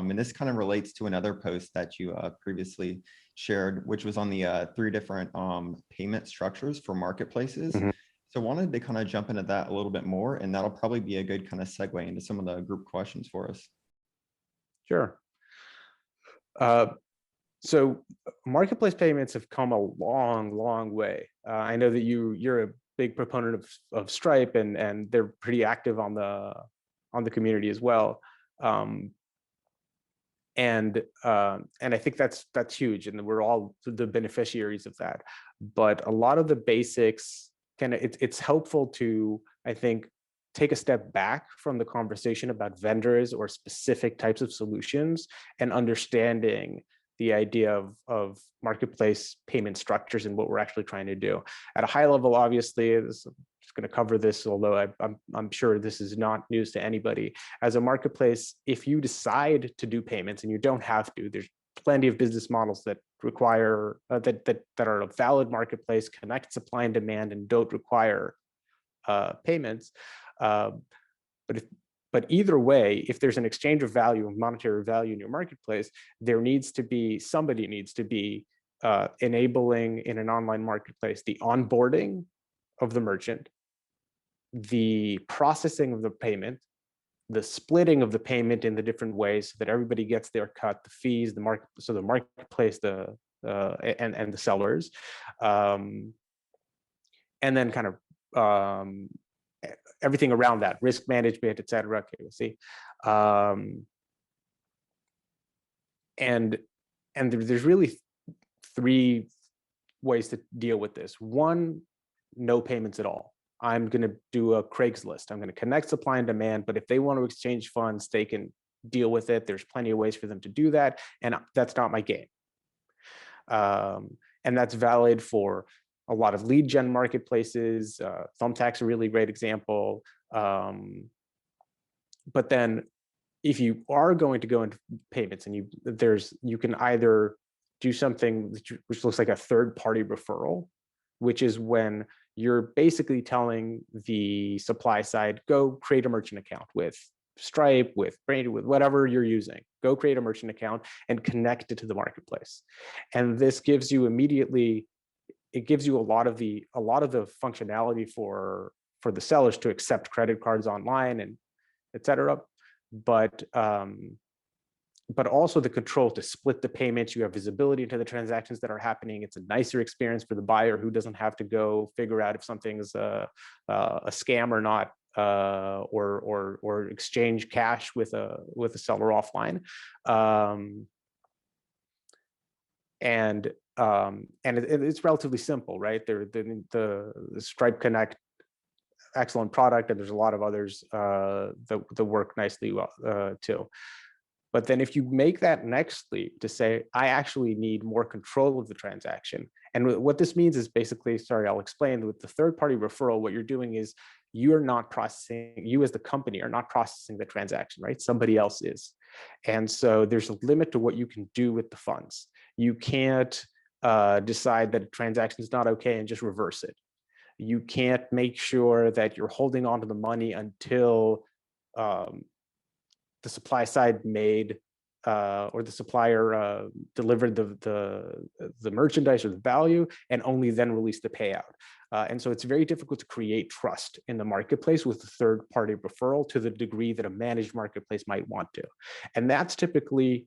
And this kind of relates to another post that you previously shared, which was on the 3 different payment structures for marketplaces. Mhm. So wanted to kind of jump into that a little bit more, and that'll probably be a good kind of segue into some of the group questions for us. Sure. So marketplace payments have come a long, long way. I know that you're a big proponent of Stripe, and they're pretty active on the community as well. And I think that's huge, and we're all the beneficiaries of that. But a lot of the basics it's helpful to, I think, take a step back from the conversation about vendors or specific types of solutions and understanding the idea of marketplace payment structures and what we're actually trying to do. At a high level, obviously, I'm just going to cover this, although I'm sure this is not news to anybody. As a marketplace, if you decide to do payments, and you don't have to, there's plenty of business models that require that are a valid marketplace, connect supply and demand, and don't require payments. But either way, if there's an exchange of value, of monetary value in your marketplace, somebody needs to be enabling in an online marketplace the onboarding of the merchant, the processing of the payment, the splitting of the payment in the different ways so that everybody gets their cut, the fees, the marketplace, and the sellers, and then kind of everything around that, risk management, et cetera, KYC. And there's really 3 ways to deal with this. One, no payments at all. I'm going to do a Craigslist. I'm going to connect supply and demand, but if they want to exchange funds, they can deal with it. There's plenty of ways for them to do that, and that's not my game. And that's valid for a lot of lead gen marketplaces. Thumbtack's a really great example. But then if you are going to go into payments, and you can either do something which looks like a third-party referral, which is when you're basically telling the supply side, go create a merchant account with Stripe, with Brain, with whatever you're using. Go create a merchant account and connect it to the marketplace. And this gives you it gives you a lot of the functionality for the sellers to accept credit cards online and et cetera. But also the control to split the payments. You have visibility into the transactions that are happening. It's a nicer experience for the buyer, who doesn't have to go figure out if something's a scam or not, or exchange cash with a seller offline. And it's relatively simple, right? The Stripe Connect, excellent product, and there's a lot of others that work nicely well too. But then if you make that next leap to say, I actually need more control of the transaction. And what this means is basically, I'll explain. With the third-party referral, what you're doing is you as the company are not processing the transaction, right? Somebody else is. And so there's a limit to what you can do with the funds. You can't decide that a transaction is not okay and just reverse it. You can't make sure that you're holding on to the money until the supply side made or the supplier delivered the merchandise or the value, and only then release the payout. And so it's very difficult to create trust in the marketplace with a third-party referral to the degree that a managed marketplace might want to. And that's typically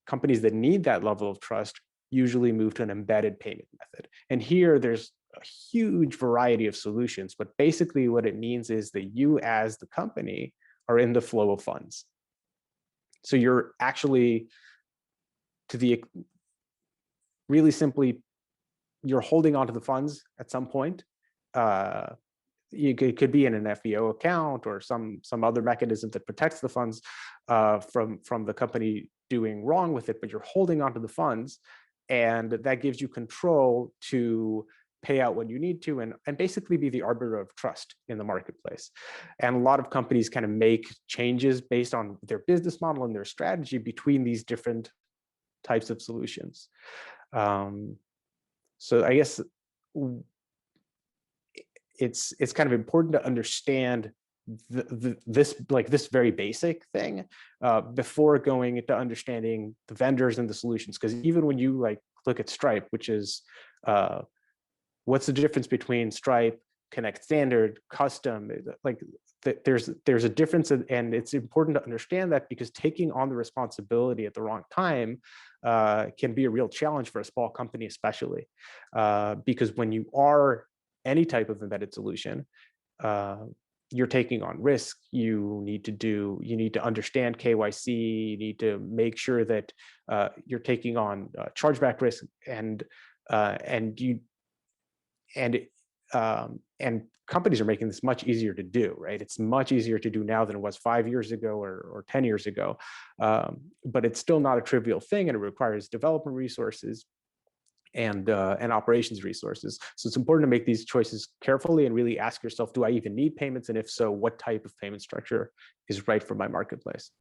companies that need that level of trust usually move to an embedded payment method. And here there's a huge variety of solutions, but basically what it means is that you as the company are in the flow of funds. So you're actually, really simply, you're holding onto the funds at some point. It could be in an FBO account or some other mechanism that protects the funds from the company doing wrong with it, but you're holding onto the funds, and that gives you control to pay out when you need to, and basically be the arbiter of trust in the marketplace. And a lot of companies kind of make changes based on their business model and their strategy between these different types of solutions. So I guess it's kind of important to understand this very basic thing before going into understanding the vendors and the solutions. Because even when you like look at Stripe, which is what's the difference between Stripe, Connect Standard, Custom, like there's a difference, and it's important to understand that, because taking on the responsibility at the wrong time can be a real challenge for a small company, especially because when you are any type of embedded solution, you're taking on risk. You need to understand KYC. You need to make sure that you're taking on chargeback risk, and you and companies are making this much easier to do, right? It's much easier to do now than it was 5 years ago or 10 years ago. But it's still not a trivial thing, and it requires development resources and operations resources. So it's important to make these choices carefully and really ask yourself, do I even need payments? And if so, what type of payment structure is right for my marketplace?